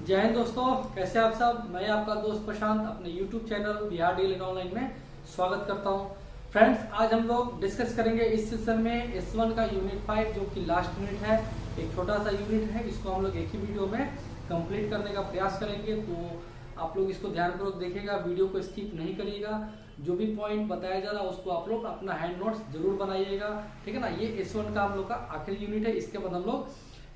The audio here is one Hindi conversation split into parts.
जय हिंद दोस्तों, कैसे आप सब। मैं आपका दोस्त प्रशांत अपने YouTube channel Bihar deal online में स्वागत करता हूं। फ्रेंड्स, आज हम लोग डिस्कस करेंगे इस सेशन में S1 का यूनिट 5 जो कि लास्ट यूनिट है। एक छोटा सा यूनिट है, इसको हम लोग एक ही वीडियो में कंप्लीट करने का प्रयास करेंगे। तो आप लोग इसको ध्यानपूर्वक देखिएगा, वीडियो को स्किप नहीं करिएगा। जो भी पॉइंट बताया जा रहा है उसको आप लोग अपना हैंड नोट्स जरूर बनाइएगा, ठीक है ना। ये S1 का हम लोग का आखिरी यूनिट है। इसके बाद हम लोग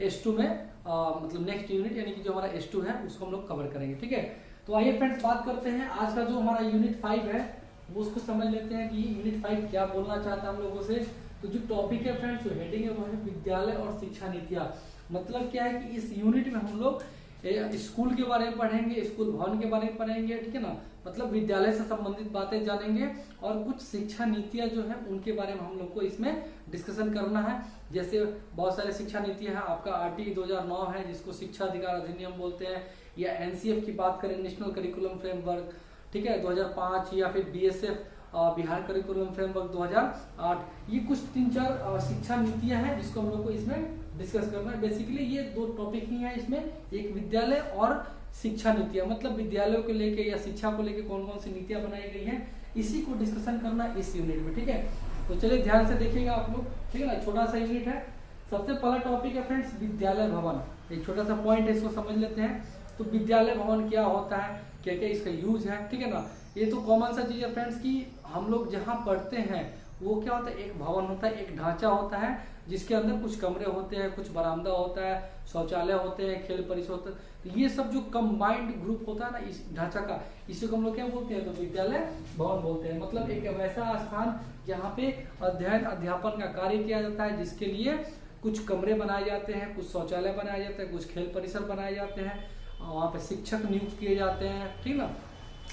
S2 में मतलब नेक्स्ट यूनिट यानी कि जो हमारा S2 है उसको हम लोग कवर करेंगे, ठीक है। तो आइए फ्रेंड्स बात करते हैं आज का जो हमारा यूनिट 5 है वो उसको समझ लेते हैं कि यूनिट 5 क्या बोलना चाहता है हम लोगों से। तो जो टॉपिक है फ्रेंड्स, जो हेडिंग है वो है विद्यालय और शिक्षा नीतियाँ। मतलब क्या है कि इस यूनिट में हम लोग स्कूल के बारे में पढ़ेंगे, स्कूल भवन के बारे में पढ़ेंगे, ठीक है ना। मतलब विद्यालय से संबंधित बातें जानेंगे और कुछ शिक्षा नीतियां जो है उनके बारे में हम लोग को इसमें डिस्कशन करना है। जैसे बहुत सारे शिक्षा नीतियां हैं, आपका RTE 2009 है जिसको शिक्षा अधिकार अधिनियम बोलते हैं, या NCF की बात करें नेशनल करिकुलम फ्रेमवर्क, ठीक है 2005, या फिर BSF बिहार करिकुलम फ्रेमवर्क 2008। ये कुछ 3-4 शिक्षा नीतियां हैं जिसको हम लोग को इसमें डिस्कस करना है। बेसिकली ये दो टॉपिक ही है इसमें, एक विद्यालय और शिक्षा नीतियां। मतलब विद्यालयों को लेके या शिक्षा को लेके कौन कौन सी नीतियां बनाई गई हैं, इसी को डिस्कशन करना इस यूनिट में, ठीक है। तो चलिए ध्यान से देखिएगा आप लोग, ठीक है ना। छोटा सा यूनिट है। सबसे पहला टॉपिक है फ्रेंड्स विद्यालय भवन। एक छोटा सा पॉइंट है, इसको समझ लेते हैं। तो विद्यालय भवन क्या होता है, क्या क्या इसका यूज है, ठीक है ना। ये तो कॉमन सा चीज है फ्रेंड्स की हम लोग जहाँ पढ़ते हैं वो क्या होता है, एक भवन होता है, एक ढांचा होता है जिसके अंदर कुछ कमरे होते हैं, कुछ बरामदा होता है, शौचालय होते हैं, खेल परिसर होता है। ये सब जो कंबाइंड ग्रुप होता है ना इस ढांचा का, इसी को हम लोग क्या बोलते हैं, तो विद्यालय भवन बोलते हैं। मतलब एक वैसा स्थान जहाँ पे अध्ययन अध्यापन का कार्य किया जाता है, जिसके लिए कुछ कमरे बनाए जाते हैं, कुछ शौचालय बनाए जाते हैं, कुछ खेल परिसर बनाए जाते हैं, वहाँ पे शिक्षक नियुक्त किए जाते हैं, ठीक ना।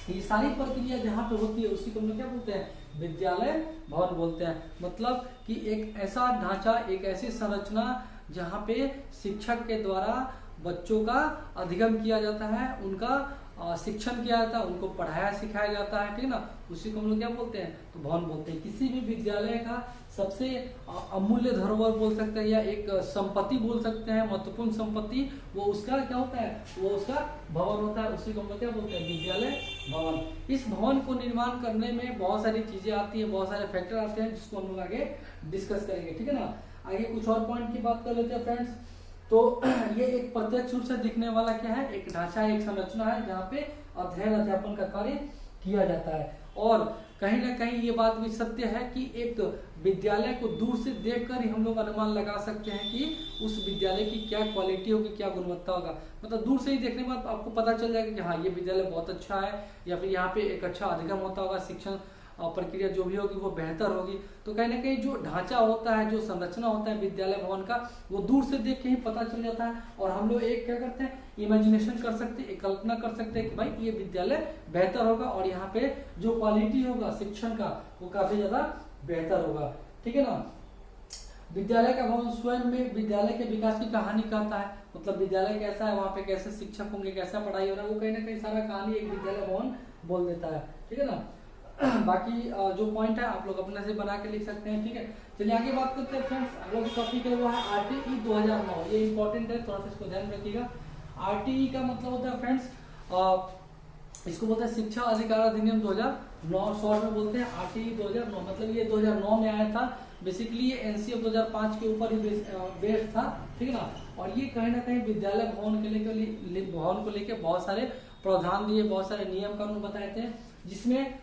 ये सारी प्रक्रिया जहाँ पे होती है उसी को हम लोग क्या बोलते हैं, विद्यालय भवन बोलते हैं। मतलब कि एक ऐसा ढांचा, एक ऐसी संरचना जहाँ पे शिक्षक के द्वारा बच्चों का अधिगम किया जाता है, उनका शिक्षण किया जाता है, उनको पढ़ाया सिखाया जाता है, ठीक है ना। उसी को हम लोग क्या बोलते हैं, तो भवन बोलते हैं। किसी भी विद्यालय का सबसे अमूल्य धरोहर बोल सकते हैं या एक संपत्ति बोल सकते हैं, महत्वपूर्ण संपत्ति, वो उसका क्या होता है, वो उसका भवन होता है। उसी को हम लोग क्या बोलते हैं, विद्यालय भवन। इस भवन को निर्माण करने में बहुत सारी चीजें आती है, बहुत सारे फैक्टर आते हैं जिसको हम लोग आगे डिस्कस करेंगे, ठीक है ना। आगे कुछ और पॉइंट की बात कर लेते हैं फ्रेंड्स। तो ये एक प्रत्यक्ष रूप से दिखने वाला क्या है, एक ढांचा, एक संरचना है जहाँ पे अध्ययन अध्यापन का कार्य किया जाता है। और कहीं ना कहीं ये बात भी सत्य है कि एक विद्यालय को दूर से देखकर ही हम लोग अनुमान लगा सकते हैं कि उस विद्यालय की क्या क्वालिटी होगी, क्या गुणवत्ता होगा। मतलब दूर से ही देखने के बाद आपको पता चल जाएगा कि हाँ ये विद्यालय बहुत अच्छा है, या फिर यहाँ पे एक अच्छा अधिगम होता होगा, शिक्षण प्रक्रिया जो भी होगी वो बेहतर होगी। तो कहीं ना कहीं जो ढांचा होता है, जो संरचना होता है विद्यालय भवन का, वो दूर से देख के ही पता चल जाता है। और हम लोग एक क्या करते हैं, इमेजिनेशन कर सकते हैं, एक कल्पना कर सकते हैं कि भाई ये विद्यालय बेहतर होगा और यहाँ पे जो क्वालिटी होगा शिक्षण का वो काफी ज्यादा बेहतर होगा, ठीक है ना। विद्यालय का भवन स्वयं में विद्यालय के विकास की कहानी कहता है। मतलब विद्यालय कैसा है, वहाँ पे कैसे शिक्षक होंगे, कैसा पढ़ाई हो रहा है, वो कहीं ना कहीं सारा कहानी एक विद्यालय भवन बोल देता है, ठीक है ना। बाकी जो पॉइंट है आप लोग अपने से बना के लिख सकते हैं, ठीक है। चलिए आगे बात करते हैं फ्रेंड्स। हम लोग टॉपिक है वो है RTE 2009। ये इंपॉर्टेंट है, थोड़ा सा इसको ध्यान रखिएगा। RTE का मतलब होता है फ्रेंड्स, इसको बोलते हैं शिक्षा अधिकार अधिनियम 2009, शॉर्ट में बोलते हैं RTE 2009। मतलब ये 2009 में आया था। बेसिकली ये NCF 2005 के ऊपर ही बेस्ड था, ठीक है ना। और ये कहीं ना कहीं विद्यालय भवन को लेकर बहुत सारे प्रावधान दिए, बहुत सारे नियम कानून बताए थे, जिसमें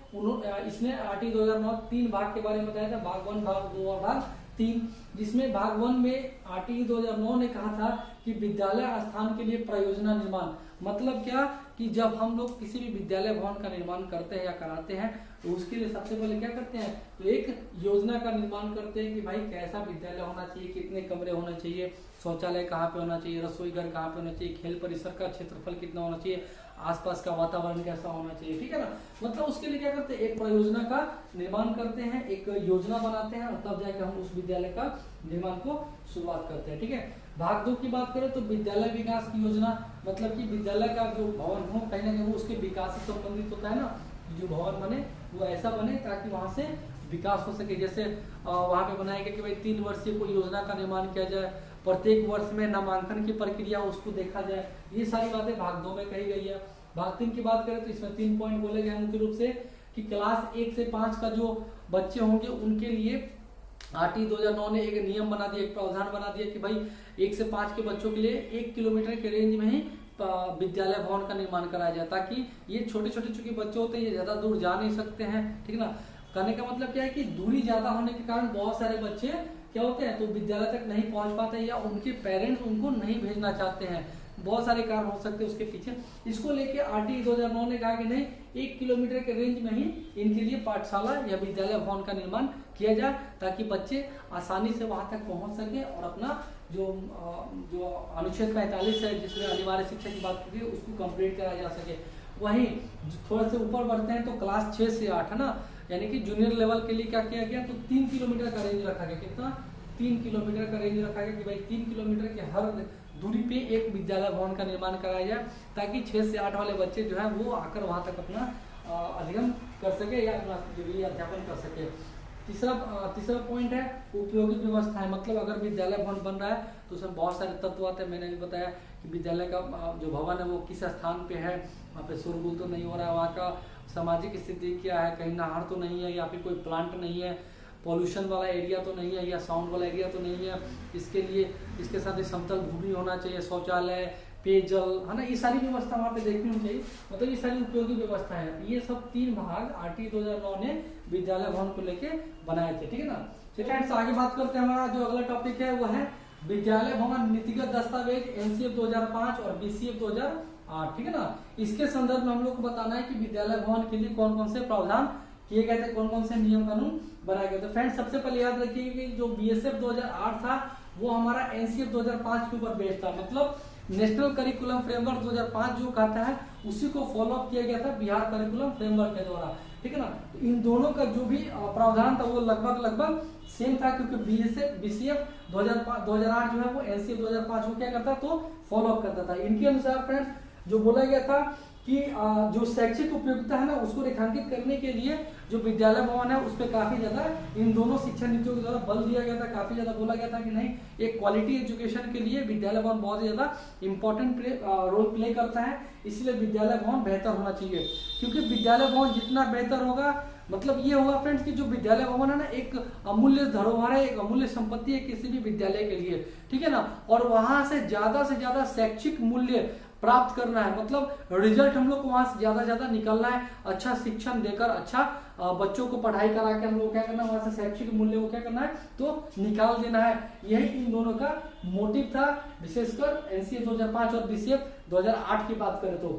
इसने RTE 2009 3 भाग के बारे में बताया था, भाग 1, भाग 2 और भाग 3। जिसमें भाग 1 में RTE 2009 ने कहा था कि विद्यालय स्थान के लिए परियोजना निर्माण। मतलब क्या कि जब हम लोग किसी भी विद्यालय भवन का निर्माण करते हैं या कराते हैं तो उसके लिए सबसे पहले क्या करते हैं, तो एक योजना का निर्माण करते हैं कि भाई कैसा विद्यालय होना चाहिए, कितने कमरे होने चाहिए, शौचालय कहाँ पे होना चाहिए, रसोई घर कहाँ पे होना चाहिए, खेल परिसर का क्षेत्रफल कितना होना चाहिए, आसपास का वातावरण कैसा होना चाहिए, ठीक है ना। मतलब उसके लिए क्या करते हैं, एक परियोजना का निर्माण करते हैं, एक योजना बनाते हैं और तब जाकर हम उस विद्यालय का निर्माण को शुरुआत करते हैं, ठीक है। भाग 2 की बात करें तो विद्यालय विकास की योजना। मतलब कि विद्यालय का जो भवन हो कहीं ना कहीं वो उसके विकास से संबंधित होता है ना। जो भवन बने वो ऐसा बने ताकि वहां से विकास हो सके। जैसे वहां पे बनाया गया कि भाई 3 वर्षीय कोई योजना का निर्माण किया जाए, प्रत्येक वर्ष में नामांकन की प्रक्रिया उसको देखा जाए। ये सारी बातें भाग 2 में कही गई है। भाग 3 की बात करें तो इसमें 3 पॉइंट बोले गए मुख्य रूप से कि क्लास 1 से 5 का जो बच्चे होंगे उनके लिए आरटी 2009 ने एक नियम बना दिया, एक प्रावधान बना दिया कि भाई 1 से 5 के बच्चों के लिए 1 किलोमीटर के रेंज में ही विद्यालय भवन का निर्माण कराया जाए, ताकि ये छोटे छोटे चूंकि बच्चे होते हैं ये ज्यादा दूर जा नहीं सकते हैं, ठीक ना। कहने का मतलब क्या है कि दूरी ज्यादा होने के कारण बहुत सारे बच्चे क्या होते हैं तो विद्यालय तक नहीं पहुंच पाते या उनके पेरेंट्स उनको नहीं भेजना चाहते हैं। बहुत सारे कारण हो सकते हैं उसके पीछे। इसको लेके आरटी 2009 ने कहा कि नहीं 1 किलोमीटर के रेंज में ही इनके लिए पाठशाला या विद्यालय भवन का निर्माण किया जाए, ताकि बच्चे आसानी से वहां तक पहुंच सके और अपना जो अनुच्छेद 45 है जिसमें अनिवार्य शिक्षा की बात की उसको कंप्लीट कराया जा सके। वहीं थोड़ा से ऊपर बढ़ते हैं तो क्लास 6 से 8 है ना, यानी कि जूनियर लेवल के लिए क्या किया गया तो 3 किलोमीटर का रेंज रखा गया। कितना? 3 किलोमीटर का रेंज रखा गया कि भाई 3 किलोमीटर के हर दूरी पे एक विद्यालय भवन का निर्माण कराया जाए, ताकि 6 से 8 वाले बच्चे जो है वो आकर वहां तक अपना अध्ययन कर सके या अपना जो भी अध्यापन कर सके। तीसरा पॉइंट है उपयोगी व्यवस्था है, मतलब अगर विद्यालय भवन बन रहा है तो उसमें बहुत सारे तत्व आते हैं। मैंने भी बताया कि विद्यालय का जो भवन है वो किस स्थान पे है, वहाँ पे शोरगुल तो नहीं हो रहा है, वहाँ का सामाजिक स्थिति क्या है, कहीं नहर तो नहीं है या फिर कोई प्लांट नहीं है, पॉल्यूशन वाला एरिया तो नहीं है या साउंड वाला एरिया तो नहीं है। इसके साथ ही समतल भूमि होना चाहिए, शौचालय, पेयजल है ना, ये सारी व्यवस्था वहाँ पे देखनी होनी चाहिए। मतलब ये सारी उपयोगी व्यवस्था है। ये सब 3 भाग आरटी 2009 ने विद्यालय भवन को लेके बनाए थे, ठीक है ना। फ्रेंड्स आगे बात करते हैं। हमारा जो अगला टॉपिक है वो है विद्यालय भवन नीतिगत दस्तावेज एनसीएफ 2005 और बीसीएफ 2008, ठीक है ना। इसके संदर्भ में हम लोग को बताना है कि विद्यालय भवन के लिए कौन कौन से प्रावधान किए गए थे, कौन कौन से नियम कानून बनाए गए थे। फ्रेंड्स सबसे पहले याद रखिए कि जो बीएसएफ 2008 था वो हमारा एनसीएफ 2005 के ऊपर बेस्ड था, मतलब नेशनल करिकुलम फ्रेमवर्क 2005 जो कहता है उसी को फॉलो अप किया गया था बिहार करिकुलम फ्रेमवर्क के द्वारा, ठीक है ना। इन दोनों का जो भी प्रावधान था वो लगभग सेम था, क्योंकि बीसीएफ 2008 जो है वो एनसीएफ 2005 को क्या करता तो फॉलो अप करता था। इनके अनुसार फ्रेंड्स जो बोला गया था कि जो शैक्षिक उपयोगिता है ना उसको रेखांकित करने के लिए जो विद्यालय भवन है उस पर काफी ज्यादा इन दोनों शिक्षा नीतियों के द्वारा बल दिया गया था। काफी ज्यादा बोला गया था कि नहीं एक क्वालिटी एजुकेशन के लिए विद्यालय भवन बहुत ही ज्यादा इंपॉर्टेंट रोल प्ले करता है, इसलिए विद्यालय भवन बेहतर होना चाहिए। क्योंकि विद्यालय भवन जितना बेहतर होगा मतलब ये होगा फ्रेंड्स कि जो विद्यालय भवन है ना एक अमूल्य धरोहर है, एक अमूल्य संपत्ति है किसी भी विद्यालय के लिए, ठीक है ना। और वहां से ज्यादा शैक्षिक मूल्य प्राप्त करना है, मतलब रिजल्ट हम लोग को वहां से ज्यादा निकलना है, अच्छा शिक्षण देकर अच्छा बच्चों को पढ़ाई करा के हम लोग क्या करना है वहां से शैक्षिक मूल्य को क्या करना है तो निकाल देना है। यही इन दोनों का मोटिव था, विशेषकर एनसीएफ 2005 और बीसीएफ 2008 की बात करें तो।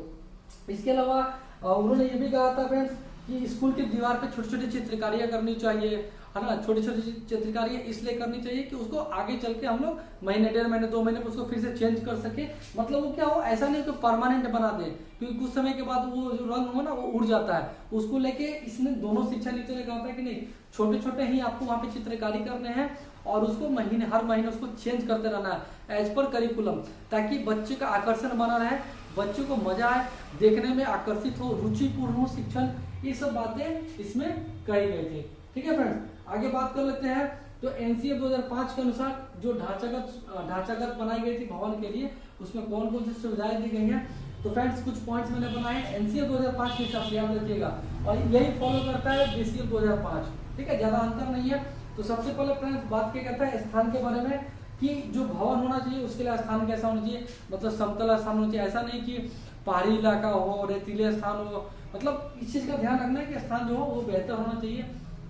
इसके अलावा उन्होंने ये भी कहा था फ्रेंड्स कि स्कूल की दीवार पे छोटी छोटी चित्रकारियां करनी चाहिए, है ना। छोटी छोटी चित्रकारियां इसलिए करनी चाहिए कि उसको आगे चल के हम लोग महीने 1.5 महीने 2 महीने में उसको फिर से चेंज कर सके, मतलब वो क्या हो ऐसा नहीं कि परमानेंट बना दे, क्योंकि कुछ समय के बाद वो जो रंग हो ना वो उड़ जाता है। उसको लेके इसने दोनों शिक्षा नीतियों ने कहा था कि नहीं छोटे छोटे ही आपको वहाँ पे चित्रकारी करने हैं और उसको हर महीने उसको चेंज करते रहना है एज पर करिकुलम, ताकि बच्चे का आकर्षण बना रहे, बच्चों को मजा आए, देखने में आकर्षित हो, रुचिपूर्ण हो शिक्षण, ये सब बातें इसमें कही गई थी, ठीक है फ्रेंड्स। आगे बात कर लेते हैं तो एनसीएफ 2005 के अनुसार जो ढांचागत बनाई गई थी भवन के लिए उसमें कौन कौन सी सुविधाएं दी गई हैं। तो फ्रेंड्स कुछ पॉइंट्स मैंने बनाए एनसीएफ 2005 के हिसाब से याद रखिएगा, और यही फॉलो करता है बीसीएफ 2005, ठीक है, ज्यादा अंतर नहीं है। तो सबसे पहले फ्रेंड्स बात क्या करता है स्थान के बारे में कि जो भवन होना चाहिए उसके लिए स्थान कैसा होना चाहिए, मतलब समतल स्थान होना चाहिए, ऐसा नहीं कि पहाड़ी इलाका हो, रेतीले स्थान हो, मतलब इस चीज का ध्यान रखना है कि स्थान जो हो वो बेहतर होना चाहिए।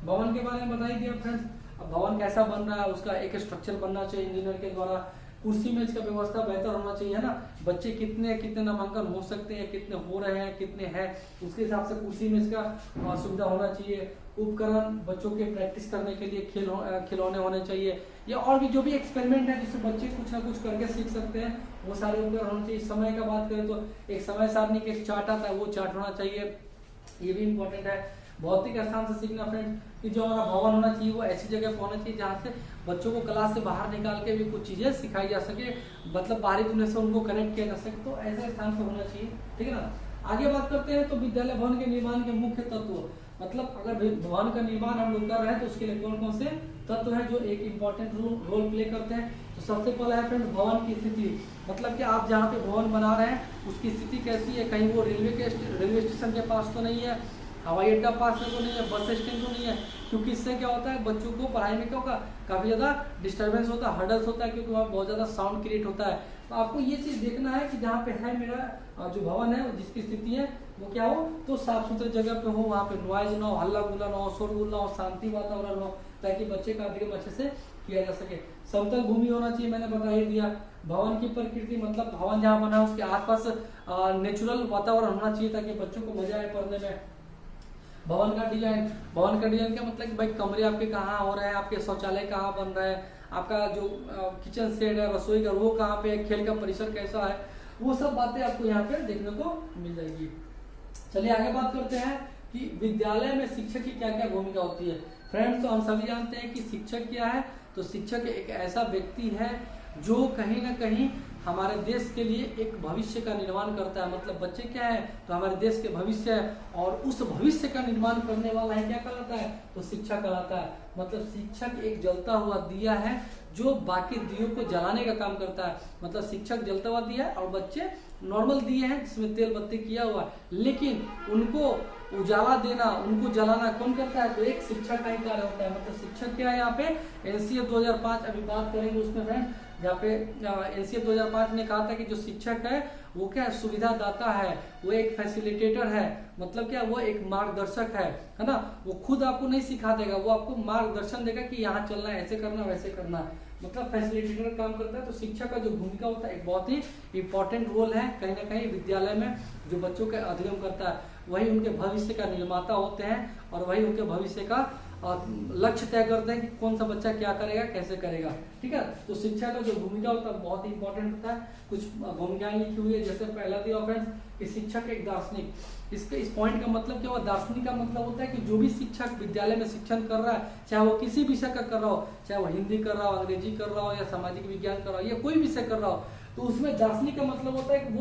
भवन के बारे में बता ही दिया फ्रेंड्स, अब भवन कैसा बन रहा है उसका एक स्ट्रक्चर बनना चाहिए इंजीनियर के द्वारा, कुर्सी मेज का व्यवस्था बेहतर होना चाहिए, है ना। बच्चे कितने नामांकन हो सकते हैं, कितने हो रहे हैं, कितने हैं, उसके हिसाब से कुर्सी मेज का सुविधा होना चाहिए। उपकरण बच्चों के प्रैक्टिस करने के लिए खिलौने होने चाहिए, या और भी जो भी एक्सपेरिमेंट है जिससे बच्चे कुछ ना कुछ करके सीख सकते हैं वो सारे उपकरण होने चाहिए। समय का बात करें तो एक समय सारणी के चार्ट आता है वो चार्ट होना चाहिए, ये भी इम्पोर्टेंट है। भौतिक स्थान से सीखना फ्रेंड्स कि जो हमारा भवन होना चाहिए वो ऐसी जगह पर होना चाहिए जहाँ से बच्चों को क्लास से बाहर निकाल के भी कुछ चीजें सिखाई जा सके, मतलब बाहरी दुनिया से उनको कनेक्ट किया जा सके, तो ऐसे स्थान पर होना चाहिए, ठीक है ना। आगे बात करते हैं तो विद्यालय भवन के निर्माण के मुख्य तत्व, मतलब अगर भवन का निर्माण हम लोग कर रहे हैं तो उसके लिए कौन कौन से तत्व है जो एक इम्पोर्टेंट रोल प्ले करते हैं। तो सबसे पहला है फ्रेंड भवन की स्थिति, मतलब कि आप जहाँ पे भवन बना रहे हैं उसकी स्थिति कैसी है, कहीं वो रेलवे स्टेशन के पास तो नहीं है, हवाई अड्डा पास में तो नहीं है, बस स्टैंड तो नहीं है, क्योंकि इससे क्या होता है बच्चों को पढ़ाई में क्या होगा, काफ़ी ज़्यादा डिस्टर्बेंस होता है, हर्डल्स होता है, क्योंकि वहाँ बहुत ज़्यादा साउंड क्रिएट होता है। तो आपको ये चीज़ देखना है कि जहाँ पे है मेरा जो भवन है जिसकी स्थिति है वो क्या हो, तो साफ सुथरी जगह पे हो, वहाँ पे नॉइज ना हो, हल्ला गुल्ला ना हो, शोरगुल ना हो, शांति वातावरण हो, ताकि बच्चे का अध्ययन अच्छे से किया जा सके। समतल भूमि होना चाहिए, मैंने बता ही दिया। भवन की प्रकृति मतलब भवन जहाँ बना है उसके आसपास नेचुरल वातावरण होना चाहिए ताकि बच्चों को मजा आए पढ़ने में। भवन का डिजाइन क्या मतलब कि भाई कमरे आपके कहाँ हो रहे हैं, आपके शौचालय कहाँ बन रहा है, आपका जो किचन सेट है, रसोई घर वो कहाँ पे है, खेल का परिसर कैसा है, वो सब बातें आपको यहाँ पे देखने को मिल जाएगी। चलिए आगे बात करते हैं कि विद्यालय में शिक्षक की क्या क्या भूमिका होती है। फ्रेंड्स, तो हम सभी जानते हैं कि शिक्षक क्या है, तो शिक्षक एक ऐसा व्यक्ति है जो कहीं ना कहीं हमारे देश के लिए एक भविष्य का निर्माण करता है। मतलब बच्चे क्या है, तो हमारे देश के भविष्य है, और उस भविष्य का निर्माण करने वाला है क्या कहलाता है, तो शिक्षक कहलाता है। मतलब शिक्षक एक जलता हुआ दिया है जो बाकी दियों को जलाने का काम करता है। मतलब शिक्षक जलता हुआ दिया है और बच्चे नॉर्मल दिए हैं जिसमें तेल बत्ती किया हुआ है, लेकिन उनको उजाला देना, उनको जलाना कौन करता है, तो एक शिक्षक का ही कार्य होता है। मतलब शिक्षक क्या है, यहाँ पे एनसीएफ 2005 अभी बात करेंगे उसमें फ्रेंड, जहाँ पे एनसीएफ 2005 ने कहा था कि जो शिक्षक है वो क्या सुविधा दाता है, वो एक फैसिलिटेटर है। मतलब क्या, वो एक मार्गदर्शक है ना, वो खुद आपको नहीं सिखा देगा, वो आपको मार्गदर्शन देगा कि यहाँ चलना है, ऐसे करना वैसे करना है। मतलब फैसिलिटेटर काम करता है। तो शिक्षक का जो भूमिका होता है एक बहुत ही इंपॉर्टेंट रोल है कहीं ना कहीं विद्यालय में, जो बच्चों का अध्ययन करता है वही उनके भविष्य का निर्माता होते हैं, और वही उनके भविष्य का लक्ष्य तय करते हैं कि कौन सा बच्चा क्या करेगा, कैसे करेगा। ठीक है, तो शिक्षा का जो भूमिका होता है बहुत ही इंपॉर्टेंट होता है। कुछ भूमिकाएं लिखी हुई है, जैसे पहला दिया फ्रेंड्स कि शिक्षक एक दार्शनिक। इस पॉइंट का मतलब क्या हुआ, दार्शनिक का मतलब होता है कि जो भी शिक्षक विद्यालय में शिक्षण कर रहा है, चाहे वो किसी विषय का कर रहा हो, चाहे वो हिंदी कर रहा हो, अंग्रेजी कर रहा हो, या सामाजिक विज्ञान कर रहा हो, या कोई विषय कर रहा हो, तो उसमें दार्शनिक का मतलब होता है कि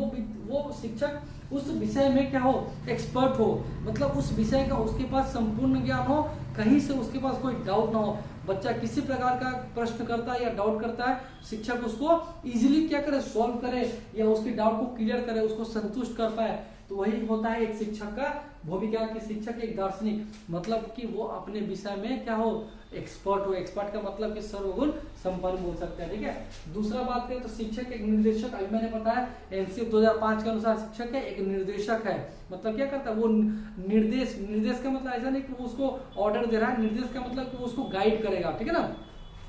वो शिक्षक उस विषय में क्या हो, एक्सपर्ट हो। मतलब उस विषय का उसके पास संपूर्ण ज्ञान हो, कहीं से उसके पास कोई डाउट ना हो। बच्चा किसी प्रकार का प्रश्न करता है या डाउट करता है, शिक्षक उसको इजीली क्या करे, सॉल्व करे, या उसके डाउट को क्लियर करे, उसको संतुष्ट कर पाए। तो वही होता है एक शिक्षक का भूमिका कि शिक्षक एक दार्शनिक, मतलब कि वो अपने विषय में क्या हो, एक्सपर्ट हो। एक्सपर्ट का मतलब कि सर्वगुण संपन्न बोल सकते हैं। ठीक है, दूसरा बात करें तो शिक्षक एक निर्देशक, अभी मैंने बताया एनसीएफ 2005 के अनुसार शिक्षक है एक निर्देशक है। मतलब क्या करता है वो, निर्देश का मतलब ऐसा नहीं कि वो उसको ऑर्डर दे रहा है, निर्देश का मतलब कि वो उसको गाइड करेगा। ठीक है ना,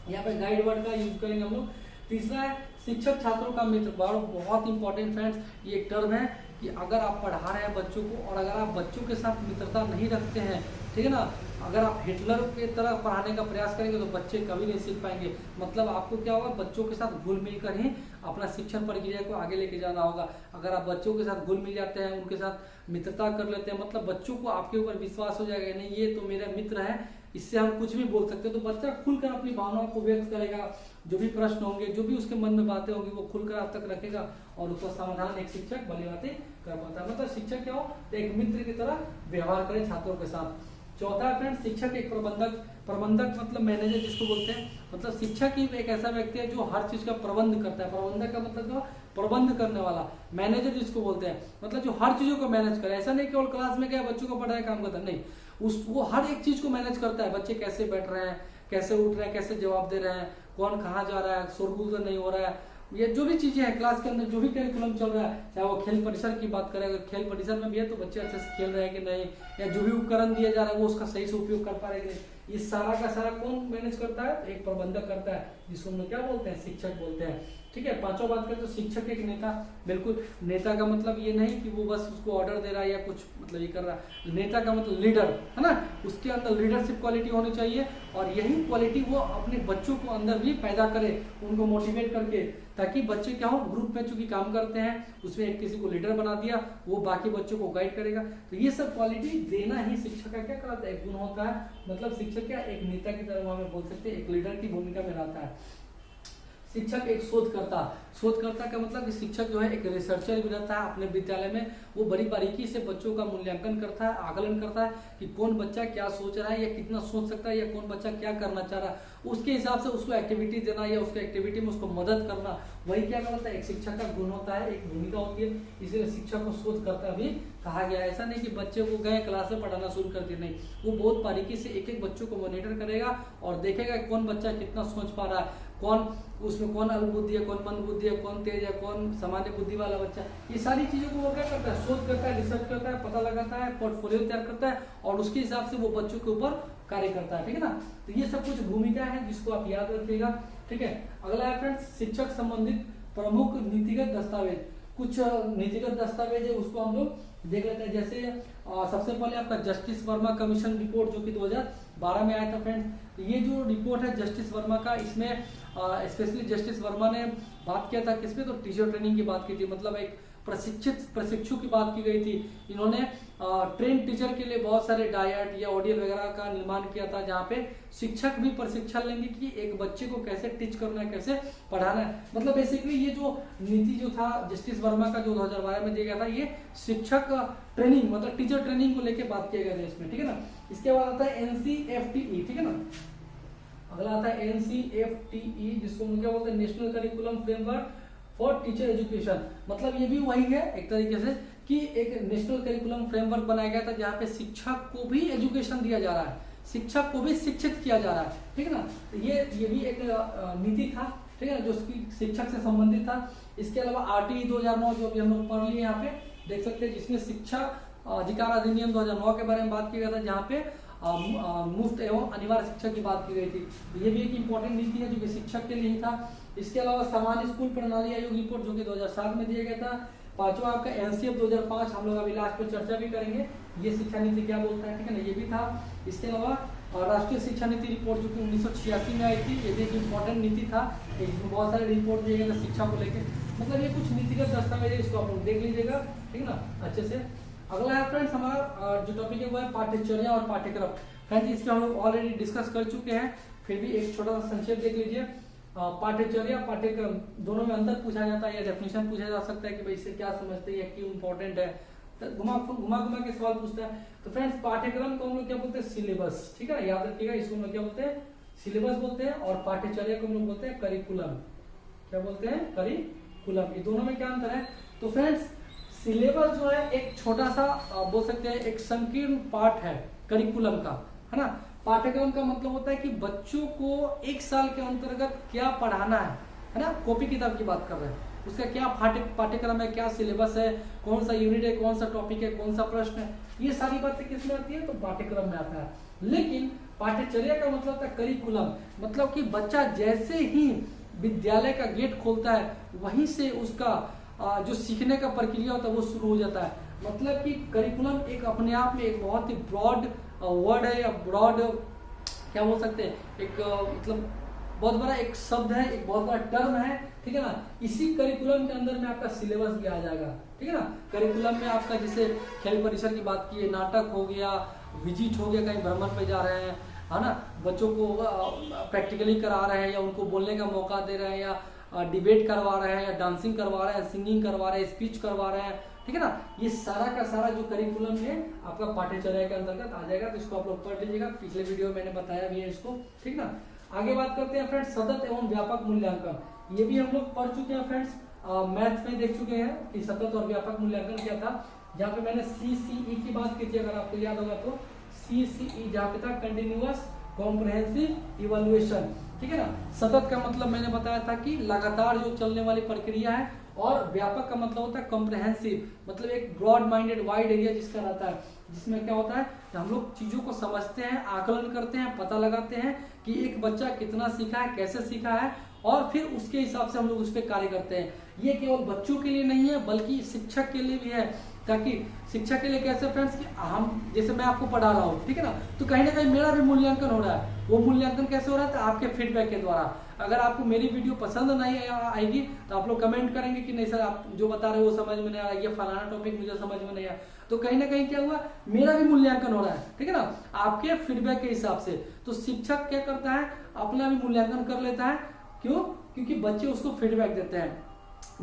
यहाँ पे गाइड वर्ड का यूज करेंगे हम लोग। तीसरा है शिक्षक छात्रों का मित्र, बहुत इंपॉर्टेंट फ्रेंड्स, ये एक टर्म है कि अगर आप पढ़ा रहे हैं बच्चों को और अगर आप बच्चों के साथ मित्रता नहीं रखते हैं, ठीक है ना, अगर आप हिटलर के तरह पढ़ाने का प्रयास करेंगे तो बच्चे कभी नहीं सीख पाएंगे। मतलब आपको क्या होगा, बच्चों के साथ घुल मिल कर ही अपना शिक्षण प्रक्रिया को आगे लेके जाना होगा। अगर आप बच्चों के साथ घुल मिल जाते हैं, उनके साथ मित्रता कर लेते हैं, मतलब बच्चों को आपके ऊपर विश्वास हो जाएगा, नहीं ये तो मेरा मित्र है, इससे हम कुछ भी बोल सकते हैं। तो बच्चा खुलकर अपनी भावनाओं को व्यक्त करेगा, जो भी प्रश्न होंगे, जो भी उसके मन में बातें होंगी, वो खुलकर आप तक रखेगा और उसका समाधान एक शिक्षक भली बातें कर पाता है। मतलब शिक्षक क्या हो, एक मित्र की तरह व्यवहार करे छात्रों के साथ। चौथा फ्रेंड, शिक्षक एक प्रबंधक मतलब मैनेजर जिसको बोलते हैं। मतलब शिक्षक ही एक ऐसा व्यक्ति है जो हर चीज का प्रबंध करता है। प्रबंधक का मतलब क्या, प्रबंध करने वाला, मैनेजर जिसको बोलते हैं, मतलब जो हर चीजों को मैनेज करे। ऐसा नहीं केवल क्लास में क्या बच्चों को पढ़ाए काम करता नहीं, वो हर एक चीज को मैनेज करता है। बच्चे कैसे बैठ रहे हैं, कैसे उठ रहे हैं, कैसे जवाब दे रहे हैं, कौन कहाँ जा रहा है, शोरगुल तो नहीं हो रहा है, ये जो भी चीजें हैं क्लास के अंदर, जो भी करिकुलम चल रहा है, चाहे वो खेल परिसर की बात करें, अगर खेल परिसर में भी है तो बच्चे अच्छे से खेल रहे हैं कि नहीं, या जो भी उपकरण दिया जा रहा है वो उसका सही से उपयोग कर पा रहे हैं, ये सारा का सारा कौन मैनेज करता है, एक प्रबंधक करता है, जिसको हम लोग क्या बोलते हैं, शिक्षक बोलते हैं। ठीक है, पांचवा बात करें तो शिक्षक एक नेता। बिल्कुल, नेता का मतलब ये नहीं कि वो बस उसको ऑर्डर दे रहा है या कुछ मतलब ये कर रहा है। नेता का मतलब लीडर है ना, उसके अंदर लीडरशिप क्वालिटी होनी चाहिए, और यही क्वालिटी वो अपने बच्चों को अंदर भी पैदा करे, उनको मोटिवेट करके, ताकि बच्चे क्या हो, ग्रुप में चूंकि काम करते हैं, उसमें एक किसी को लीडर बना दिया, वो बाकी बच्चों को गाइड करेगा। तो ये सब क्वालिटी देना ही शिक्षक का क्या कहलाता है, एक गुण होता है। मतलब शिक्षक क्या एक नेता की तरह हमें बोल सकते हैं, एक लीडर की भूमिका में रहता है। शिक्षक एक शोधकर्ता का मतलब कि शिक्षक जो है एक रिसर्चर भी रहता है अपने विद्यालय में। वो बड़ी बारीकी से बच्चों का मूल्यांकन करता है, आकलन करता है कि कौन बच्चा क्या सोच रहा है या कितना सोच सकता है या कौन बच्चा क्या करना चाह रहा है। उसके हिसाब से उसको एक्टिविटी देना या उसको एक्टिविटी में उसको मदद करना, वही क्या करता है, एक शिक्षक का गुण होता है, एक भूमिका होती है। इसलिए शिक्षक को शोधकर्ता भी कहा गया। ऐसा नहीं कि बच्चे को गए क्लास में पढ़ाना शुरू कर दिया, नहीं, वो बहुत बारीकी से एक एक बच्चों को मॉनिटर करेगा और देखेगा कौन बच्चा कितना सोच पा रहा है, कौन उसमें कौन अल्पबुद्धि है, कौन मंदबुद्धि है, कौन तेज है, कौन सामान्य बुद्धि वाला बच्चा। ये सारी चीजों को वो क्या करता है, शोध करता है, रिसर्च करता है, पता लगाता है, पोर्टफोलियो तैयार करता है और उसके हिसाब से वो बच्चों के ऊपर कार्य करता है। ठीक है ना, तो ये सब कुछ भूमिका है जिसको आप याद रखिएगा। ठीक है, अगला है फ्रेंड्स शिक्षक संबंधित प्रमुख नीतिगत दस्तावेज। कुछ नीतिगत दस्तावेज है उसको हम लोग देख लेते हैं। जैसे सबसे पहले आपका जस्टिस वर्मा कमीशन रिपोर्ट जो कि 2012 में आया था फ्रेंड्स। ये जो रिपोर्ट है जस्टिस वर्मा का, इसमें स्पेशली जस्टिस वर्मा ने बात किया था किसमें, तो टीचर ट्रेनिंग की बात की थी। मतलब एक प्रशिक्षु की बात की गई थी। इन्होंने ट्रेन टीचर के लिए बहुत सारे डायट या ऑडियो वगैरह का निर्माण किया था, जहाँ पे शिक्षक भी प्रशिक्षण लेंगे कि एक बच्चे को कैसे टीच करना है, कैसे पढ़ाना है। मतलब बेसिकली ये जो नीति जो था जस्टिस वर्मा का जो 2012 में दिया गया था, ये शिक्षक ट्रेनिंग मतलब टीचर ट्रेनिंग को लेकर बात किया गया था इसमें। ठीक है ना, इसके बाद आता है NCFTE। ठीक है ना, अगला आता है NCFTE जिसको हम क्या बोलते हैं, national curriculum framework for teacher education. मतलब ये भी वही है एक तरीके से कि एक नेशनल करिकुलम फ्रेमवर्क बनाया गया था जहाँ पे शिक्षक को भी एजुकेशन दिया जा रहा है, शिक्षक को भी शिक्षित किया जा रहा है। ठीक है ना, तो ये भी एक नीति था। ठीक है ना, जो शिक्षक से संबंधित था। इसके अलावा RTE 2009 जो अभी हम लोग पढ़ लिए यहाँ पे देख सकते हैं, जिसमें शिक्षा अधिकार अधिनियम 2009 के बारे में बात की गई था, जहाँ पे मुफ्त एवं अनिवार्य शिक्षा की बात की गई थी। ये भी एक इंपॉर्टेंट नीति है जो कि शिक्षक के लिए ही था। इसके अलावा सामान्य स्कूल प्रणाली आयोग रिपोर्ट जो कि 2007 में दिया गया था। पांचवा आपका NCF 2005, हम लोग अभी लास्ट में चर्चा भी करेंगे, ये शिक्षा नीति क्या बोलता है। ठीक है ना, ये भी था। इसके अलावा राष्ट्रीय शिक्षा नीति रिपोर्ट जो कि 1986 में आई थी, ये भी एक इंपॉर्टेंट नीति था। इसमें बहुत सारे रिपोर्ट दिए गए थे शिक्षा को लेकर। मतलब ये कुछ नीतिगत दस्तावेज है, इसको आप लोग देख लीजिएगा। ठीक है ना, अच्छे से। अगला है फ्रेंड्स हमारा जो टॉपिक है वो है पाठ्यचर्या और पाठ्यक्रम। फ्रेंड्स इसमें हम लोग ऑलरेडी डिस्कस कर चुके हैं, फिर भी एक छोटा सा संक्षेप देख लीजिए। पाठ्यचर्या पाठ्यक्रम दोनों में अंतर पूछा जाता है या डेफिनेशन पूछा जा सकता है कि भाई इससे क्या समझते हैं या क्यों इंपॉर्टेंट है, तो घुमा के सवाल पूछता है। तो फ्रेंड्स पाठ्यक्रम को हम लोग क्या बोलते हैं, सिलेबस। ठीक है, याद रखिएगा, इसको हम लोग क्या बोलते हैं, सिलेबस बोलते हैं। और पाठ्यचर्या को हम लोग बोलते हैं करिकुलम। क्या बोलते हैं, करिकुलम। ये दोनों में क्या अंतर है, तो फ्रेंड्स सिलेबस जो है एक छोटा सा बोल सकते हैं एक संकीर्ण पार्ट है करिकुलम का, है ना। पाठ्यक्रम का मतलब होता है कि बच्चों को एक साल के अंतर्गत क्या पढ़ाना है ना। कॉपी किताब की बात कर रहे हैं, उसका क्या पाठ्यक्रम है, क्या सिलेबस है, कौन सा यूनिट है, कौन सा टॉपिक है, कौन सा प्रश्न है, ये सारी बातें किसमें आती है, तो पाठ्यक्रम में आता है। लेकिन पाठ्यचर्या का मतलब होता है करिकुलम, मतलब कि बच्चा जैसे ही विद्यालय का गेट खोलता है वहीं से उसका जो सीखने का प्रक्रिया होता है वो शुरू हो जाता है। मतलब कि करिकुलम एक अपने आप में एक बहुत ही ब्रॉड वर्ड है या ब्रॉड क्या बोल सकते हैं, एक मतलब बहुत बड़ा एक शब्द है, एक बहुत बड़ा टर्म है। ठीक है ना, इसी करिकुलम के अंदर में आपका सिलेबस भी आ जाएगा। ठीक है ना, करिकुलम में आपका जैसे खेल परिसर की बात की है, नाटक हो गया, विजिट हो गया, कहीं भ्रमण पे जा रहे हैं, है ना, बच्चों को प्रैक्टिकली करा रहे हैं या उनको बोलने का मौका दे रहे हैं या डिबेट करवा रहे हैं या डांसिंग करवा रहे हैं, सिंगिंग करवा रहे हैं, स्पीच करवा रहे हैं। ठीक है ना, ये सारा का सारा जो करिकुलम है आपका पाठ्यचर्या के अंतर्गत आ जाएगा। तो इसको आप लोग पढ़ लीजिएगा, पिछले वीडियो में मैंने बताया भी है इसको। ठीक ना, आगे बात करते हैं फ्रेंड्स सतत एवं व्यापक मूल्यांकन। ये भी हम लोग पढ़ चुके हैं फ्रेंड्स, मैथ्स में देख चुके हैं कि सतत और व्यापक मूल्यांकन क्या था, जहाँ पे मैंने CCE की बात की थी, अगर आपको याद होगा तो CCE जहाँ पे था कंटिन्यूअस कॉम्प्रिहेंसिव इवैल्यूएशन। ठीक है ना, सतत का मतलब मैंने बताया था कि लगातार जो चलने वाली प्रक्रिया है, और व्यापक का मतलब होता है कॉम्प्रिहेंसिव, मतलब एक ब्रॉड माइंडेड वाइड एरिया जिसका रहता है, जिसमें क्या होता है कि हम लोग चीजों को समझते हैं, आकलन करते हैं, पता लगाते हैं कि एक बच्चा कितना सीखा है, कैसे सीखा है, और फिर उसके हिसाब से हम लोग उस पर कार्य करते हैं। ये केवल बच्चों के लिए नहीं है बल्कि शिक्षक के लिए भी है, ताकि शिक्षक के लिए कैसे फ्रेंड्स कि हम जैसे मैं आपको पढ़ा रहा हूँ, ठीक है ना, तो कहीं ना कहीं मेरा भी मूल्यांकन हो रहा है। वो मूल्यांकन कैसे हो रहा है, तो आपके फीडबैक के द्वारा। अगर आपको मेरी वीडियो पसंद नहीं आएगी तो आप लोग कमेंट करेंगे कि नहीं सर आप जो बता रहे हो वो समझ में नहीं आ रहा, ये फलाना टॉपिक मुझे समझ में नहीं आया, तो कहीं ना कहीं क्या हुआ, मेरा भी मूल्यांकन हो रहा है। ठीक है ना, आपके फीडबैक के हिसाब से। तो शिक्षक क्या करता है, अपना भी मूल्यांकन कर लेता है। क्यों? क्योंकि बच्चे उसको फीडबैक देते हैं।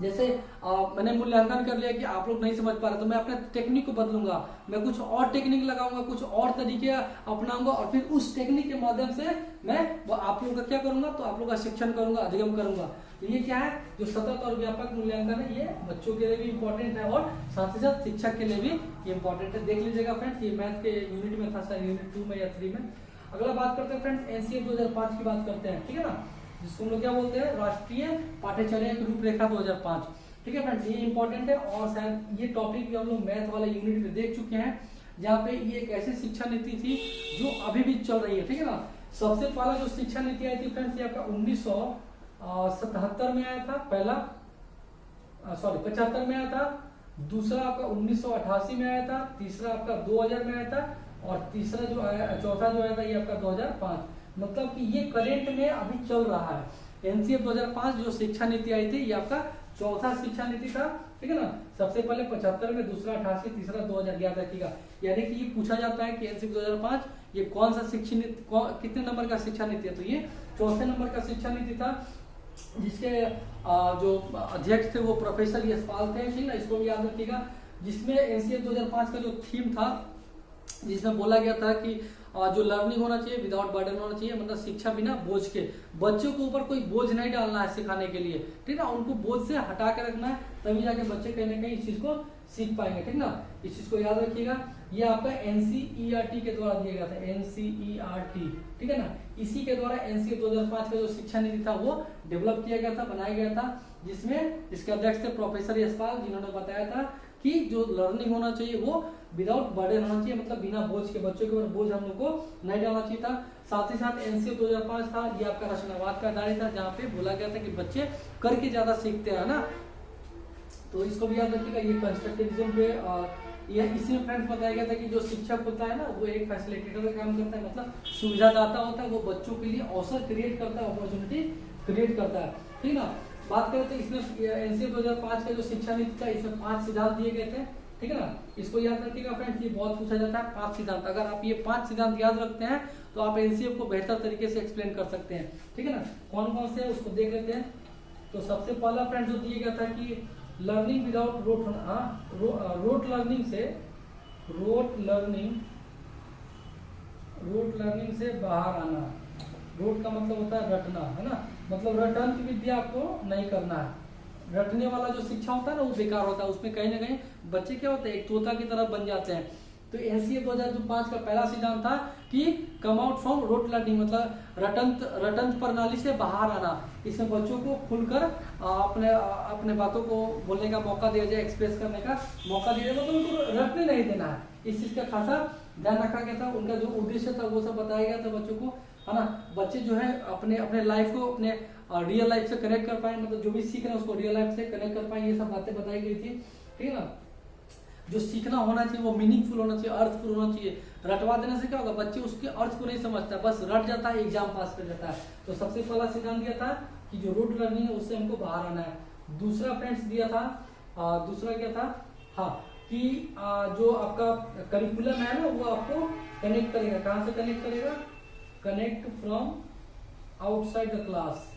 जैसे मैंने मूल्यांकन कर लिया कि आप लोग नहीं समझ पा रहे, तो मैं अपने टेक्निक को बदलूंगा, मैं कुछ और टेक्निक लगाऊंगा, कुछ और तरीके अपनाऊंगा, और फिर उस टेक्निक के माध्यम से मैं आप लोगों का क्या करूंगा, तो आप लोगों का शिक्षण करूंगा, अधिगम करूंगा। तो ये क्या है, जो सतत और व्यापक मूल्यांकन है, ये बच्चों के लिए भी इंपॉर्टेंट है और साथ ही साथ शिक्षक के लिए भी इंपॉर्टेंट है। देख लीजिएगा फ्रेंड्स, ये मैथ के यूनिट में था, शायद यूनिट 2 में या 3 में। अगला बात करते हैं फ्रेंड्स, एनसीएफ 2005 की बात करते हैं, ठीक है ना, जिसको हम लोग क्या बोलते हैं, राष्ट्रीय पाठ्यचर्या की रूपरेखा 2005। ठीक है फ्रेंड्स, ये इंपॉर्टेंट है और शायद ये टॉपिक भी हम लोग मैथ वाले यूनिट में देख चुके हैं, जहाँ पे ये एक ऐसी शिक्षा नीति थी जो अभी भी चल रही है। ठीक है ना, सबसे पहला जो शिक्षा नीति आई थी फ्रेंड्स, ये आपका 1977 में आया था, पहला 75 में आया था, दूसरा आपका 1988 में आया था, तीसरा आपका 2000 में आया था, और तीसरा जो आया, चौथा जो आया था, ये आपका 2005। मतलब कि ये करंट में अभी चल रहा है। एनसीएफ 2005 जो शिक्षा नीति आई थी, ये आपका चौथा शिक्षा नीति था। ठीक है ना, सबसे पहले 75 में, दूसरा 88, तीसरा 2000, याद रखिएगा। यानी कि ये पूछा जाता है कि एनसीएफ 2005 ये कौन सा शिक्षा नीति, कितने नंबर का शिक्षा नीति है, तो ये चौथे नंबर का शिक्षा नीति था, जिसके जो अध्यक्ष थे वो प्रोफेसर यशपाल थे। ठीक है, इसको भी याद रखिएगा। जिसमें एनसीएफ 2005 का जो थीम था, जिसमें बोला गया था कि जो लर्निंग होना चाहिए विदाउट बर्डन होना चाहिए, मतलब शिक्षा बिना बोझ के, बच्चों के ऊपर कोई बोझ नहीं डालना है सिखाने के लिए। ठीक ना, उनको बोझ से हटा के रखना है, तभी जाके बच्चे कहीं ना कहीं इस चीज को सीख पाएंगे। ठीक ना, इस चीज को याद रखिएगा। ये आपका एनसीईआरटी के द्वारा दिया गया था, एनसीईआरटी। ठीक है ना, इसी के द्वारा एनसीएफ 2005 का जो शिक्षा नीति था वो डेवलप किया गया था, बनाया गया था, जिसमें इसके अध्यक्ष थे प्रोफेसर यशपाल, जिन्होंने बताया था कि जो लर्निंग होना चाहिए वो विदाउट बर्डन होना चाहिए, मतलब बिना बोझ के, बच्चों के ऊपर बोझ हम लोग को नहीं डालना चाहिए था। साथ ही साथ एनसीएफ 2005 था, ये आपका रचनावाद का आधारित था, जहाँ पे बोला गया था कि बच्चे करके ज्यादा सीखते हैं ना, तो इसको भी याद रखिएगा। ये कंस्ट्रक्टिविज्म पे ये इसमें फ्रेंड्स बताया गया था कि जो शिक्षक होता है ना, वो एक फैसिलिटेटर का काम करता है, मतलब सुविधादाता होता है, वो बच्चों के लिए अवसर क्रिएट करता है, अपॉर्चुनिटी क्रिएट करता है। ठीक ना, बात करें तो इसमें एनसीएफ 2005 का जो शिक्षा नीति था, इसमें 5 सिद्धांत दिए गए थे। ठीक है ना, इसको याद रखिएगा फ्रेंड्स, ये बहुत पूछा जाता है 5 सिद्धांत। अगर आप ये 5 सिद्धांत याद रखते हैं तो आप एनसीएफ को बेहतर तरीके से एक्सप्लेन कर सकते हैं। ठीक है ना, कौन कौन से है उसको देख लेते हैं। तो सबसे पहला फ्रेंड्स जो दिया गया था कि लर्निंग विदाउट रोट लर्निंग से बाहर आना। रोट का मतलब होता है रटना, है ना, मतलब रटंत विद्या आपको नहीं करना है। रटने वाला जो शिक्षा होता है ना, वो बेकार होता है, उसमें कहीं ना कहीं बच्चे क्या होते हैं, एक तोता की तरह बन जाते हैं। तो एनसीएफ 2005 का पहला सिद्धांत था कि come out from rote learning, मतलब रटंत प्रणाली से बाहर आना। इसमें बच्चों को खुलकर अपने बातों को बोलने का मौका दिया जाए, एक्सप्रेस करने का मौका दिया जाए, मतलब उनको रटने नहीं देना है। इस चीज का खासा ध्यान रखा गया था। उनका जो उद्देश्य था वो सब बताया गया था बच्चों को, है ना। बच्चे जो है अपने लाइफ को अपने रियल लाइफ से कनेक्ट कर पाए, मतलब जो भी सीख रहे हैं उसको रियल लाइफ से कनेक्ट कर पाए, ये सब बातें बताई गई थी। ठीक है ना, जो सीखना होना चाहिए वो मीनिंगफुल होना चाहिए, अर्थफुल होना चाहिए। रटवा देने से क्या होगा, बच्चे उसके अर्थ को नहीं समझता, बस रट जाता है, एग्जाम पास कर जाता है। तो सबसे पहला सिद्धांत दिया था कि जो रोट लर्निंग है उससे हमको बाहर आना है। दूसरा फ्रेंड्स दिया था, दूसरा क्या था, हाँ, कि जो आपका करिकुलम है ना वो आपको कनेक्ट करेगा। कहाँ से कनेक्ट करेगा, connect from outside the class,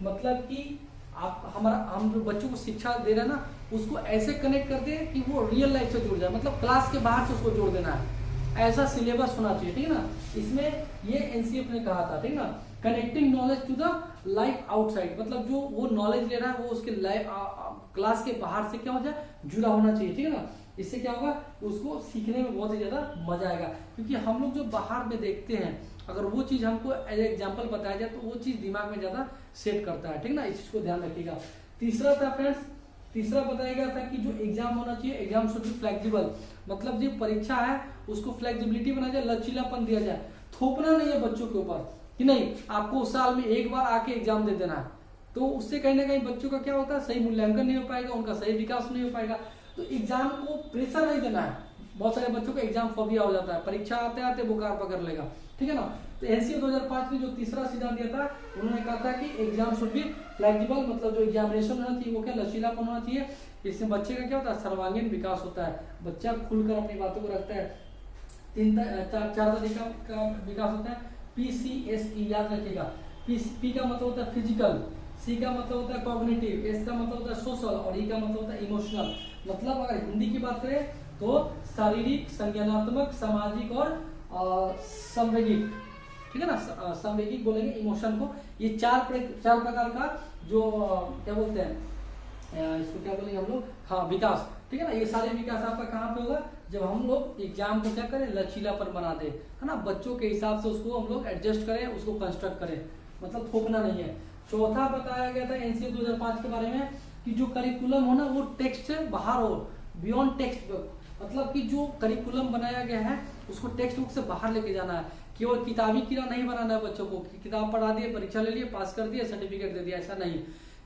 मतलब कि हम जो बच्चों को शिक्षा दे रहे हैं ना, उसको ऐसे कनेक्ट कर दे कि वो रियल लाइफ से जुड़ जाए, मतलब क्लास के बाहर से उसको जोड़ देना है, ऐसा सिलेबस होना चाहिए। ठीक है ना, इसमें ये एनसीएफ ने कहा था। ठीक है ना, connecting knowledge to the life outside, मतलब जो वो नॉलेज ले रहा है वो उसके लाइफ क्लास के बाहर से क्या हो जाए, जुड़ा होना चाहिए। ठीक है ना, इससे क्या होगा, उसको सीखने में बहुत ही ज्यादा मजा आएगा, क्योंकि हम लोग जो बाहर में देखते हैं, अगर वो चीज हमको एज एग्जाम्पल बताया जाए तो वो चीज दिमाग में ज्यादा सेट करता है। ठीक ना, इस चीज को ध्यान रखिएगा। तीसरा था फ्रेंड्स, तीसरा बताया गया था कि जो एग्जाम होना चाहिए, एग्जाम शुड बी फ्लेक्सिबल, मतलब जो परीक्षा है उसको फ्लेक्सिबिलिटी बनाया जाए, लचीलापन दिया जाए। थोपना नहीं है बच्चों के ऊपर कि नहीं आपको साल में एक बार आके एग्जाम दे देना है, तो उससे कहीं ना कहीं बच्चों का क्या होता है, सही मूल्यांकन नहीं हो पाएगा, उनका सही विकास नहीं हो पाएगा। तो एग्जाम को प्रेशर नहीं देना है। बहुत सारे बच्चों को एग्जाम फोबिया हो जाता है, परीक्षा आते आते बुखार पकड़ लेगा। ठीक है ना, तो एनसीएफ 2005 ने जो तीसरा सिद्धांत दिया था, उन्होंने कहा था कि एग्जाम शुड बी फ्लेक्सिबल, मतलब जो एग्जामिनेशन होना चाहिए वो क्या, लचीलापन होना चाहिए। इससे बच्चे का क्या होता है, सर्वांगीण विकास होता है, बच्चा खुलकर अपनी बातों को रखता है। 4 तरीका का विकास होता है, PCSE याद रखिएगा, पी का मतलब होता है फिजिकल, सी का मतलब होता है कॉग्निटिव, एस का मतलब होता है सोशल और ई का मतलब होता है इमोशनल। मतलब अगर हिंदी की बात करें तो शारीरिक, संज्ञानात्मक, सामाजिक और संवेगिक, ठीक है ना, संवेगिक बोलेंगे इमोशन को। ये चार प्रकार का जो क्या बोलते हैं इसको क्या बोलेंगे हम लोग, हाँ विकास, ठीक है ना। ये सारे विकास आपका कहाँ पे होगा, जब हम लोग एग्जाम को क्या करें, लचीलापन बना दे, है ना, बच्चों के हिसाब से उसको हम लोग एडजस्ट करें, उसको कंस्ट्रक्ट करें, मतलब थोपना नहीं है। चौथा बताया गया था एनसीए 2005 के बारे में कि जो करिकुलम हो ना वो टेक्स्ट से बाहर हो, बियॉन्ड टेक्स्ट बुक, मतलब कि जो करिकुलम बनाया गया है उसको टेक्स्ट बुक से बाहर लेके जाना है। केवल किताबी कीड़ा नहीं बनाना है बच्चों को, किताब पढ़ा दिए, परीक्षा ले लिए, पास कर दिए, सर्टिफिकेट दे दिया, ऐसा नहीं।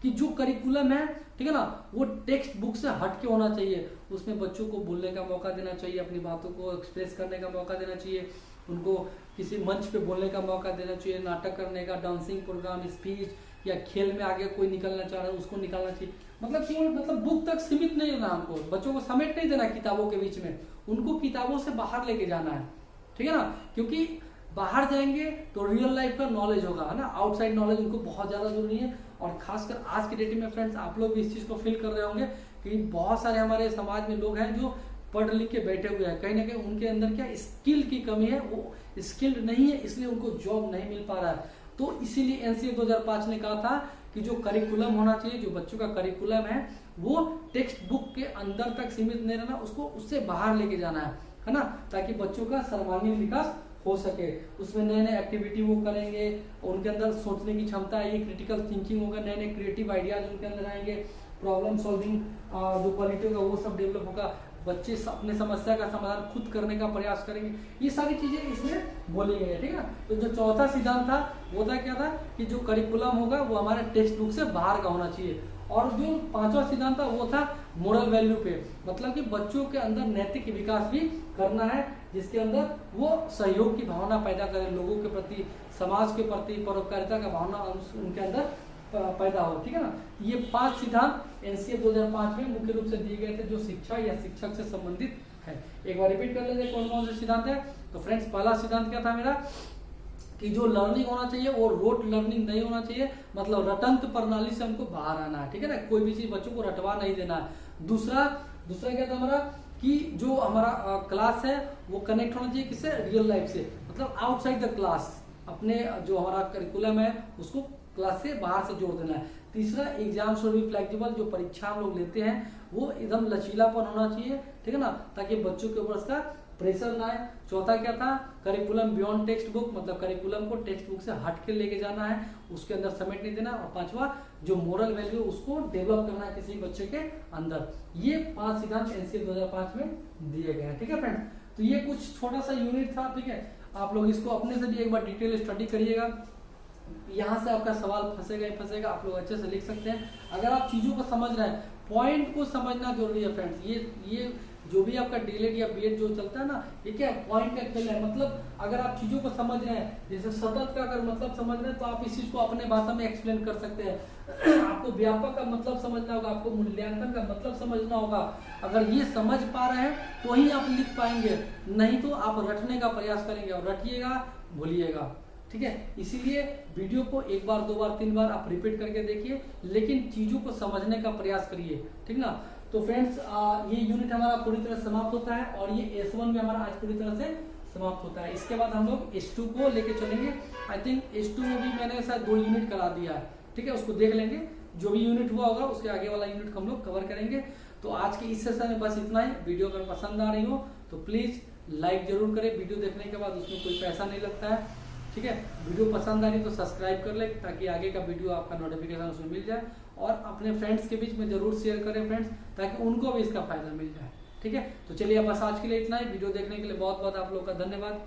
कि जो करिकुलम है, ठीक है ना, वो टेक्स्ट बुक से हट के होना चाहिए। उसमें बच्चों को बोलने का मौका देना चाहिए, अपनी बातों को एक्सप्रेस करने का मौका देना चाहिए, उनको किसी मंच पे बोलने का मौका देना चाहिए, नाटक करने का, डांसिंग प्रोग्राम, स्पीच या खेल में आगे कोई निकलना चाह रहा है उसको निकालना चाहिए। मतलब केवल मतलब बुक तक सीमित नहीं रहना, हमको बच्चों को समेट नहीं देना किताबों के बीच में, उनको किताबों से बाहर लेके जाना है, ठीक है ना। क्योंकि बाहर जाएंगे तो रियल लाइफ का नॉलेज होगा, है ना, आउटसाइड नॉलेज उनको बहुत ज्यादा जरूरी है। और खासकर आज की डेट में फ्रेंड्स आप लोग भी इस चीज को फील कर रहे होंगे कि बहुत सारे हमारे समाज में लोग हैं जो पढ़ लिख के बैठे हुए हैं, कहीं ना कहीं उनके अंदर क्या स्किल की कमी है, वो स्किल्ड नहीं है, इसलिए उनको जॉब नहीं मिल पा रहा है। तो इसीलिए एनसीए 2005 ने कहा था कि जो करिकुलम होना चाहिए, जो बच्चों का करिकुलम है वो टेक्स्ट बुक के अंदर तक सीमित नहीं रहना, उसको उससे बाहर लेके जाना है ना, ताकि बच्चों का सर्वांगीण विकास हो सके। उसमें नए नए एक्टिविटी वो करेंगे, उनके अंदर सोचने की क्षमता आएगी, क्रिटिकल थिंकिंग होगा, नए नए क्रिएटिव आइडियाज उनके अंदर आएंगे, प्रॉब्लम सॉल्विंग जो क्वालिटी होगा वो सब डेवलप होगा, बच्चे अपने समस्या का समाधान खुद करने का प्रयास करेंगे। ये सारी चीजें इसमें बोली गई है, ठीक है ना। तो जो चौथा सिद्धांत था वो था क्या था कि जो करिकुलम होगा वो हमारे टेक्स्ट बुक से बाहर का होना चाहिए। और जो पांचवा सिद्धांत था वो था मोरल वैल्यू पे, मतलब कि बच्चों के अंदर नैतिक विकास भी करना है, जिसके अंदर वो सहयोग की भावना पैदा करें, लोगों के प्रति, समाज के प्रति परोपकारिता का भावना उनके अंदर पैदा हो, ठीक है ना। ये 5 सिद्धांत एनसीए 2005 में मुख्य रूप से दिए गए थे जो शिक्षा या शिक्षक से संबंधित है। एक बार रिपीट कर लेते हैं कौन कौन से सिद्धांत है। तो फ्रेंड्स पहला सिद्धांत क्या था मेरा कि जो लर्निंग होना चाहिए वो रोट लर्निंग नहीं होना चाहिए, मतलब रटंत प्रणाली से हमको बाहर आना है, ठीक है ना, कोई भी चीज बच्चों को रटवा नहीं देना है। दूसरा क्या था हमारा कि जो हमारा क्लास है वो कनेक्ट होना चाहिए किससे, रियल लाइफ से, मतलब आउटसाइड द क्लास, अपने जो हमारा करिकुलम है उसको क्लास से बाहर से जोड़ देना है। तीसरा एग्जाम शुड बी फ्लेक्सिबल, जो परीक्षा हम लोग लेते हैं वो एकदम लचीलापन होना चाहिए, ठीक है ना, ताकि बच्चों के ऊपर उसका प्रेशर ना आए। चौथा क्या था, करिकुलम बियॉन्ड टेक्स्ट बुक, मतलब करिकुलम को टेक्स्ट बुक से हट के लेके जाना है, उसके अंदर समेट नहीं देना। और पांचवा जो मोरल वैल्यू उसको डेवलप करना है किसी बच्चे के अंदर। ये 5 सिद्धांत एनसीए 2005 में दिए गए हैं, ठीक है फ्रेंड। तो ये कुछ छोटा सा यूनिट था, ठीक है, आप लोग इसको अपने से भी एक बार डिटेल स्टडी करिएगा। यहाँ से आपका सवाल फंसेगा, आप लोग अच्छे से लिख सकते हैं अगर आप चीजों को समझ रहे हैं। पॉइंट को समझना जरूरी है फ्रेंड्स। ये जो भी आपका डीएलएड या बीएड जो चलता है ना, ये क्या पॉइंट का खेल है। मतलब अगर आप चीजों को समझ रहे हैं, जैसे सतत का अगर मतलब समझ रहे हैं तो आप इस चीज को अपने भाषा में एक्सप्लेन कर सकते हैं। आपको व्यापक का मतलब समझना होगा, आपको मूल्यांकन का मतलब समझना होगा। अगर ये समझ पा रहे हैं तो ही आप लिख पाएंगे, नहीं तो आप रटने का प्रयास करेंगे और रटिएगा भूलिएगा, ठीक है। इसीलिए वीडियो को एक बार, 2 बार, 3 बार आप रिपीट करके देखिए, लेकिन चीजों को समझने का प्रयास करिए, ठीक ना। तो फ्रेंड्स ये यूनिट हमारा पूरी तरह समाप्त होता है और ये S1 में हमारा आज पूरी तरह से समाप्त होता है। इसके बाद हम लोग S2 को लेके चलेंगे। आई थिंक S2 में भी मैंने शायद 2 यूनिट करा दिया है, ठीक है, उसको देख लेंगे। जो भी यूनिट हुआ होगा उसके आगे वाला यूनिट हम लोग कवर करेंगे। तो आज के इस सेशन में बस इतना ही। वीडियो अगर पसंद आ रही हो तो प्लीज लाइक जरूर करें। वीडियो देखने के बाद उसमें कोई पैसा नहीं लगता है, ठीक है। वीडियो पसंद आ रही तो सब्सक्राइब कर ले ताकि आगे का वीडियो आपका नोटिफिकेशन उसमें मिल जाए, और अपने फ्रेंड्स के बीच में जरूर शेयर करें फ्रेंड्स, ताकि उनको भी इसका फायदा मिल जाए, ठीक है। तो चलिए बस आज के लिए इतना ही। वीडियो देखने के लिए बहुत बहुत आप लोग का धन्यवाद।